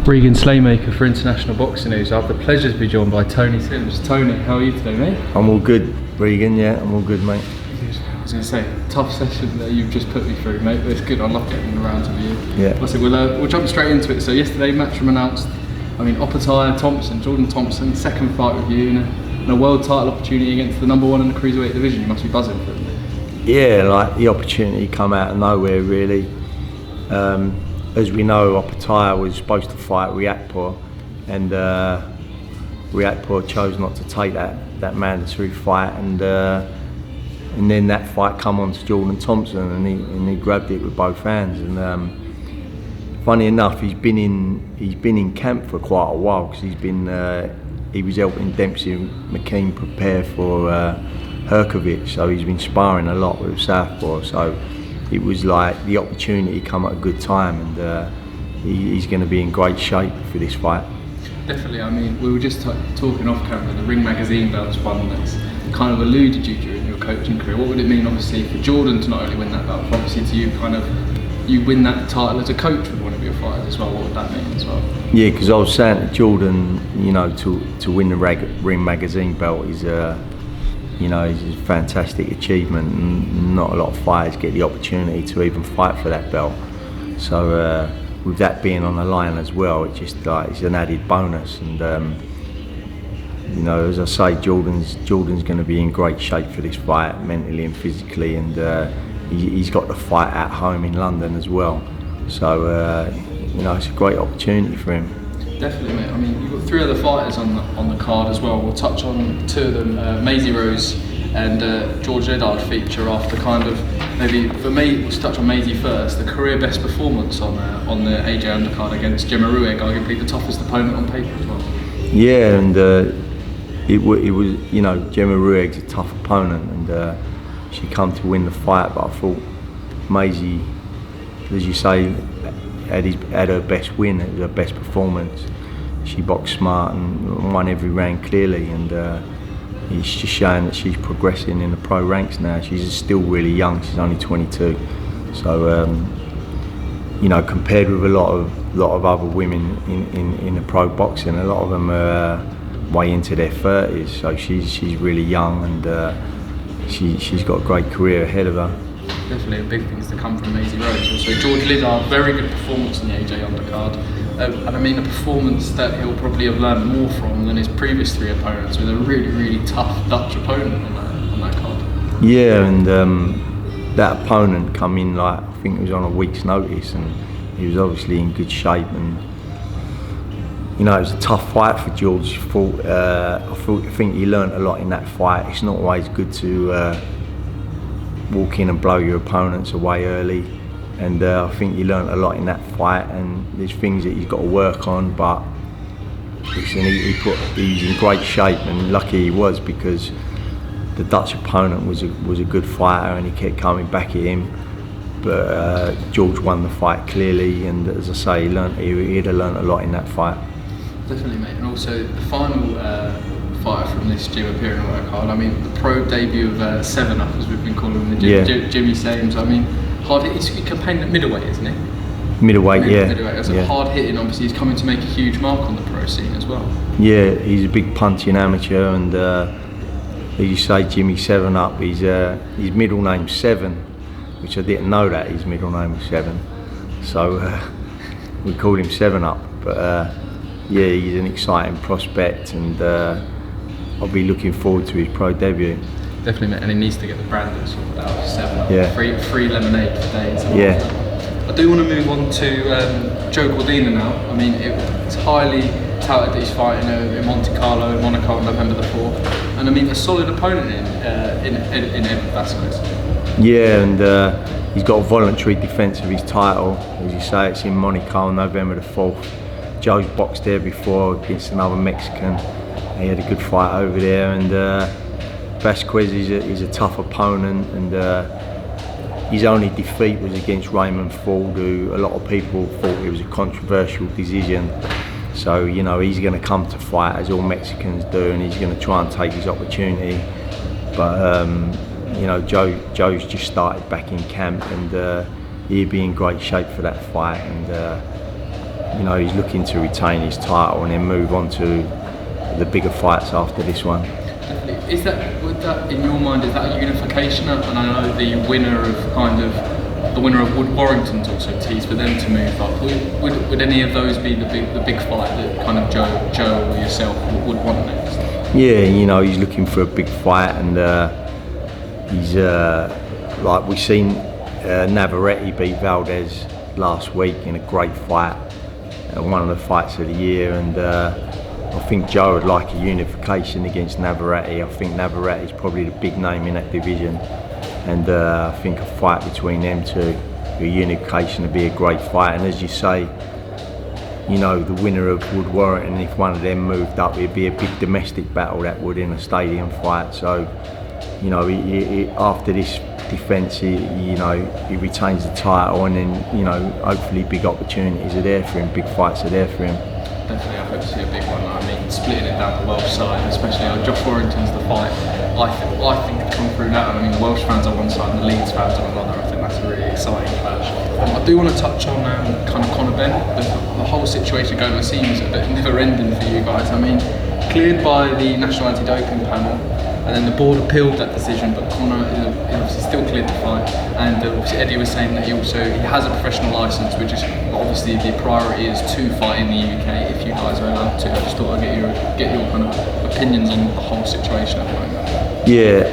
Regan Slaymaker for International Boxing News. I have the pleasure to be joined by Tony Sims. Tony, how are you today, mate? I'm all good, Regan, yeah, I'm all good, mate. I was going to say, tough session that you've just put me through, mate, but it's good. I love getting around with you. Yeah. So we'll jump straight into it. So yesterday, matchroom announced, Opetaia, Thompson, Jordan Thompson, second fight with you, and a world title opportunity against the number one in the cruiserweight division. You must be buzzing for it. Yeah, like the opportunity come out of nowhere, really. As we know, Opetaia was supposed to fight Ruegg, and Ruegg chose not to take that mandatory fight, and then that fight come on to Jordan Thompson, and he grabbed it with both hands. And funny enough, he's been in camp for quite a while, because he was helping Demsey and McKean prepare for Hrgovic, so he's been sparring a lot with Southpaw. So it was like the opportunity come at a good time, and he's going to be in great shape for this fight. Definitely. We were just talking off camera. The Ring Magazine belt's one that's kind of eluded you during your coaching career. What would it mean, obviously, for Jordan to not only win that belt, but obviously to you, you win that title as a coach with one of your fighters as well? What would that mean as well? Yeah, because I was saying to Jordan, to win the Ring Magazine belt is is a fantastic achievement, and not a lot of fighters get the opportunity to even fight for that belt. So with that being on the line as well, it's just it's an added bonus. And as I say, Jordan's going to be in great shape for this fight, mentally and physically, and he's got the fight at home in London as well. So it's a great opportunity for him. Definitely, mate. You've got three other fighters on the card as well. We'll touch on two of them. MaiseyRose and George Liddard feature after maybe for me. Let's touch on Maisey first. The career best performance on the AJ undercard against Gemma Ruegg, arguably the toughest opponent on paper as well. Yeah, and it was Gemma Ruegg's a tough opponent, and she come to win the fight. But I thought Maisey, as you say, had her best win, her best performance. She boxed smart and won every round clearly, and it's just showing that she's progressing in the pro ranks now. She's still really young, she's only 22. So compared with a lot of other women in the pro boxing, a lot of them are way into their 30s. So she's really young, and she's got a great career ahead of her. Definitely big things to come from MaiseyRose. Also, George Liddard, very good performance in the AJ undercard. And a performance that he'll probably have learned more from than his previous three opponents, with a really, really tough Dutch opponent on that card. Yeah, and that opponent come in I think it was on a week's notice, and he was obviously in good shape, and it was a tough fight for George. I think he learned a lot in that fight. It's not always good to walk in and blow your opponents away early, and I think he learned a lot in that fight, and there's things that he's got to work on, but listen, he's in great shape, and lucky he was, because the Dutch opponent was a good fighter, and he kept coming back at him, but George won the fight clearly, and as I say, he'd have learned a lot in that fight. Definitely, mate. And also the final fighter from this gym appearing on that card, the pro debut of 7-Up, as we've been calling him, the Jimmy Sains. Hard hit. He's campaigning at middleweight, isn't he? Middleweight, yeah. Middleweight. Hard hitting. Obviously, he's coming to make a huge mark on the pro scene as well. Yeah, he's a big punching amateur, and as you say, Jimmy 7-Up. His middle name's Seven, which I didn't know that his middle name was Seven. So we called him 7-Up. But yeah, he's an exciting prospect, and I'll be looking forward to his pro debut. Definitely, mate, and he needs to get the branding sorted out for 7-Up. Yeah. Free lemonade for days. Yeah. I do want to move on to Joe Cordina now. It's highly touted that he's fighting in Monte Carlo in Monaco on November the 4th, and a solid opponent in Ed Vasquez. Yeah, and he's got a voluntary defence of his title. As you say, it's in Monaco on November the 4th. Joe's boxed there before against another Mexican. He had a good fight over there, and Vasquez is a tough opponent, and his only defeat was against Raymond Ford, who a lot of people thought it was a controversial decision. So he's going to come to fight, as all Mexicans do, and he's going to try and take his opportunity. But Joe's just started back in camp, and he'll be in great shape for that fight. And you know, he's looking to retain his title and then move on to the bigger fights after this one. Definitely. Would that, in your mind, is that a unification? And I know the winner of Wood Warrington's also teased for them to move up. Would any of those be the big fight that kind of Joe or yourself would want next? Yeah, you know, he's looking for a big fight, and he's like we've seen Navarrete beat Valdez last week in a great fight, one of the fights of the year, and I think Joe would like a unification against Navarrete. I think Navarrete is probably the big name in that division, and I think a fight between them two, a unification, would be a great fight. And as you say, you know, the winner of Wood Warrington, if one of them moved up, it'd be a big domestic battle, that would, in a stadium fight. So, you know, after this defence, you know, he retains the title, and then, you know, hopefully big opportunities are there for him, big fights are there for him. Definitely, I hope to see a big one. I mean, splitting it down the Welsh side, especially Josh Warrington's the fight. I think to come through that. I mean, the Welsh fans on one side and the Leeds fans on another. I think that's a really exciting clash. I do want to touch on kind of Conor Benn. The whole situation going on seems a bit never-ending for you guys. I mean, cleared by the National Anti-Doping Panel, and then the board appealed that decision, but Conor is obviously still cleared the fight. And obviously Eddie was saying that he has a professional licence, which is obviously the priority is to fight in the UK if you guys are allowed to. I just thought I'd get your kind of opinions on the whole situation at the moment. Yeah,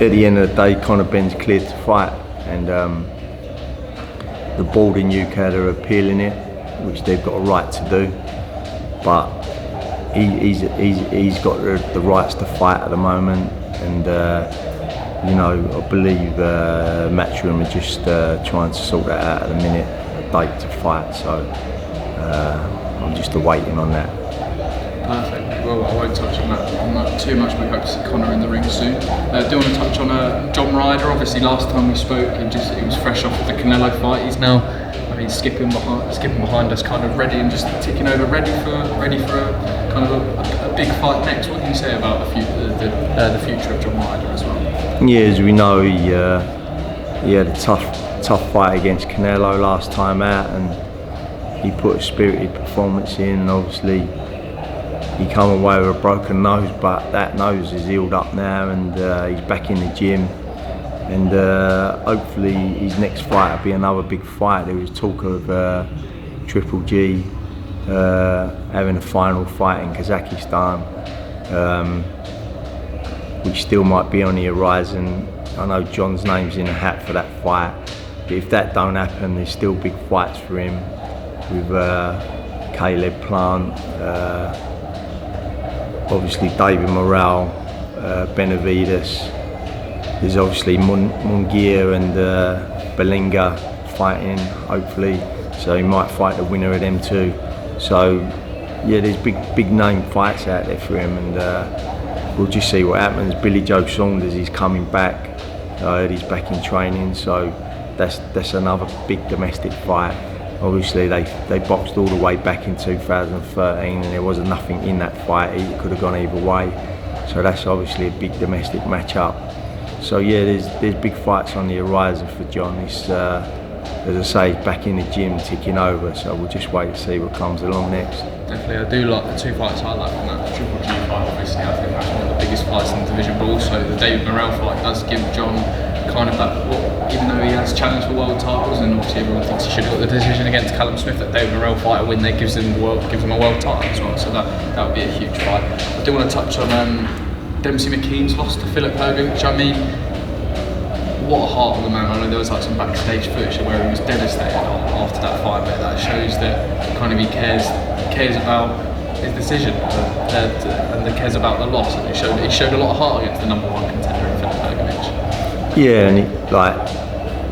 at the end of the day, Conor Benn's cleared to fight, and the board in UK are appealing it, which they've got a right to do, but he's got the rights to fight at the moment, and you know, I believe Matchroom are just trying to sort that out at the minute, a date to fight, so I'm just awaiting on that. Perfect. Well, I won't touch on that too much. We hope to see Conor in the ring soon. I do want to touch on John Ryder. Obviously, last time we spoke, he was fresh off the Canelo fight. He's now, I mean, skipping behind us, kind of ready and just ticking over, ready for a kind of a big fight next. What can you say about the future of John Ryder as well? Yeah, as we know, he had a tough fight against Canelo last time out, and he put a spirited performance in. And obviously, he come away with a broken nose, but that nose is healed up now, and he's back in the gym. And hopefully his next fight will be another big fight. There was talk of Triple G having a final fight in Kazakhstan, which still might be on the horizon. I know John's name's in the hat for that fight, but if that don't happen, there's still big fights for him with Caleb Plant, obviously David Morrell, Benavides. There's obviously Munguia and Belinga fighting, hopefully, so he might fight the winner of them too. So yeah, there's big name fights out there for him, and we'll just see what happens. Billy Joe Saunders is coming back. I heard he's back in training, so that's another big domestic fight. Obviously they boxed all the way back in 2013, and there wasn't nothing in that fight. It could have gone either way. So that's obviously a big domestic matchup. So yeah, there's big fights on the horizon for John. He's, as I say, he's back in the gym ticking over, so we'll just wait to see what comes along next. Definitely, I do like the two fights I like from that. The Triple G fight, obviously, I think that's one of the biggest fights in the division, but also the David Morrell fight does give John kind of that, even though he has challenged for world titles, and obviously everyone thinks he should have got the decision against Callum Smith, that David Morrell fight, a win there gives him a world title as well, so that would be a huge fight. I do want to touch on Demsey McKean's loss to Filip Hrgovic. I mean, what a heart of the man. I know there was like some backstage footage where he was devastated after that fight, but that shows that kind of he cares about his decision and he cares about the loss, and he showed a lot of heart against the #1 contender in Filip Hrgovic. Yeah, and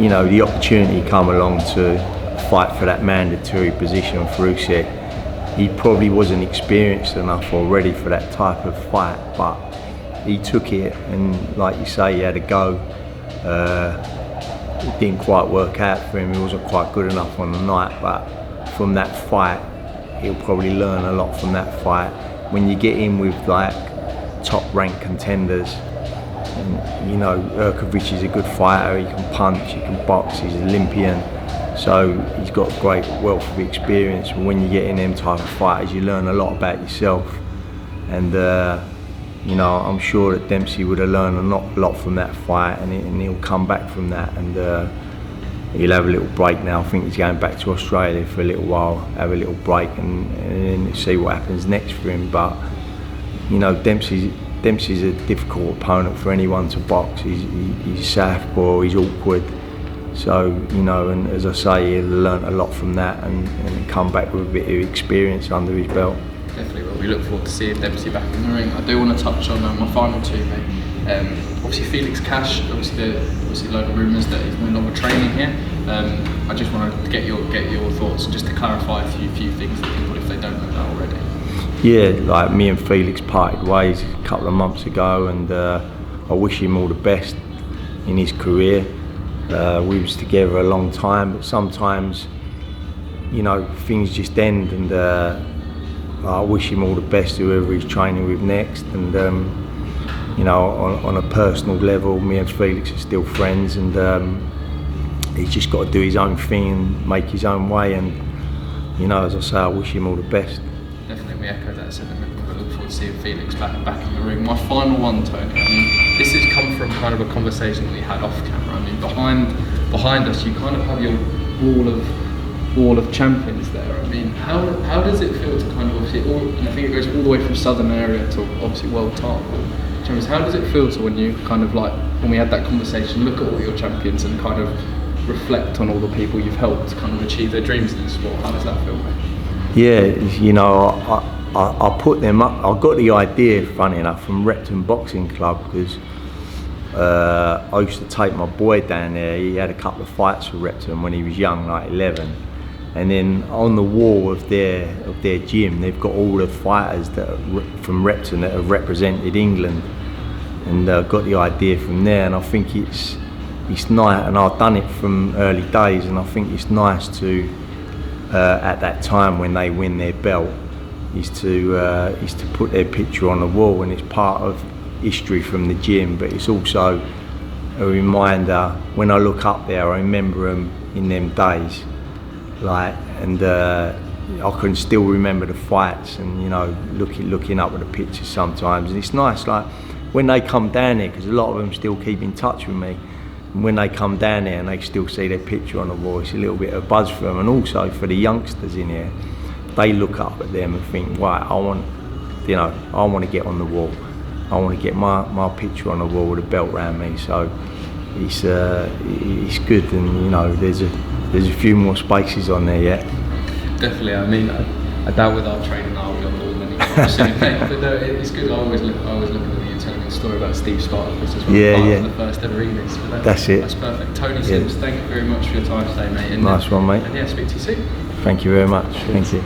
you know, the opportunity come along to fight for that mandatory position for Usyk. He probably wasn't experienced enough or ready for that type of fight, but he took it, and like you say, he had a go. It didn't quite work out for him. He wasn't quite good enough on the night, but from that fight, he'll probably learn a lot from that fight. When you get in with like top-ranked contenders, and, you know, Hrgovic is a good fighter. He can punch, he can box, he's Olympian. So he's got a great wealth of experience. And when you get in them type of fighters, you learn a lot about yourself. And you know, I'm sure that Demsey would have learned a lot from that fight, and he'll come back from that, and he'll have a little break now. I think he's going back to Australia for a little while, have a little break, and then see what happens next for him. But you know, Demsey's a difficult opponent for anyone to box. He's southpaw, he's awkward. So, you know, and as I say, he'll learn a lot from that and come back with a bit of experience under his belt. Definitely will. We look forward to seeing Demsey back in the ring. I do want to touch on my final two, mate. Obviously Felix Cash, obviously a load of rumours that he's no longer training here. I just want to get your thoughts, just to clarify a few things to people if they don't know that already. Yeah, like me and Felix parted ways a couple of months ago, and I wish him all the best in his career. We was together a long time, but sometimes, you know, things just end, and I wish him all the best, whoever he's training with next. And you know, on a personal level, me and Felix are still friends, and he's just got to do his own thing and make his own way. And you know, as I say, I wish him all the best. Definitely, we echo that sentiment. We look forward to seeing Felix back in the ring. My final one, Tony. I mean, this has come from kind of a conversation that we had off camera. I mean, behind us, you kind of have your wall of champions there. I mean, how does it feel to kind of obviously and I think it goes all the way from southern area to obviously world title champions. How does it feel to when you kind of like, when we had that conversation, look at all your champions and kind of reflect on all the people you've helped kind of achieve their dreams in the sport? How does that feel, mate? Yeah, you know, I put them up. I got the idea, funny enough, from Repton Boxing Club, because I used to take my boy down there. He had a couple of fights for Repton when he was young, like 11. And then on the wall of their gym, they've got all the fighters that are from Repton that have represented England, and got the idea from there. And I think it's nice, and I've done it from early days, and I think it's nice to at that time when they win their belt is to put their picture on the wall, and it's part of history from the gym, but it's also a reminder. When I look up there, I remember them in them days, like, and I can still remember the fights, and you know, looking up at the pictures sometimes, and it's nice, like when they come down there, because a lot of them still keep in touch with me, and when they come down there and they still see their picture on the wall, it's a little bit of buzz for them. And also for the youngsters in here, they look up at them and think, right, I want to get on the wall. I want to get my picture on the wall with a belt around me. So it's good, and you know, there's a few more spaces on there yet. Definitely. I mean, I doubt with our training I'll be on the wall many times soon, mate. But no, it's good. I always look at you telling me a story about Steve Spartacus as well. Yeah. The first ever remix. That's it. That's perfect. Tony Sims, thank you very much for your time today, mate. And, nice one, mate. And yeah, speak to you soon. Thank you very much. Thank you.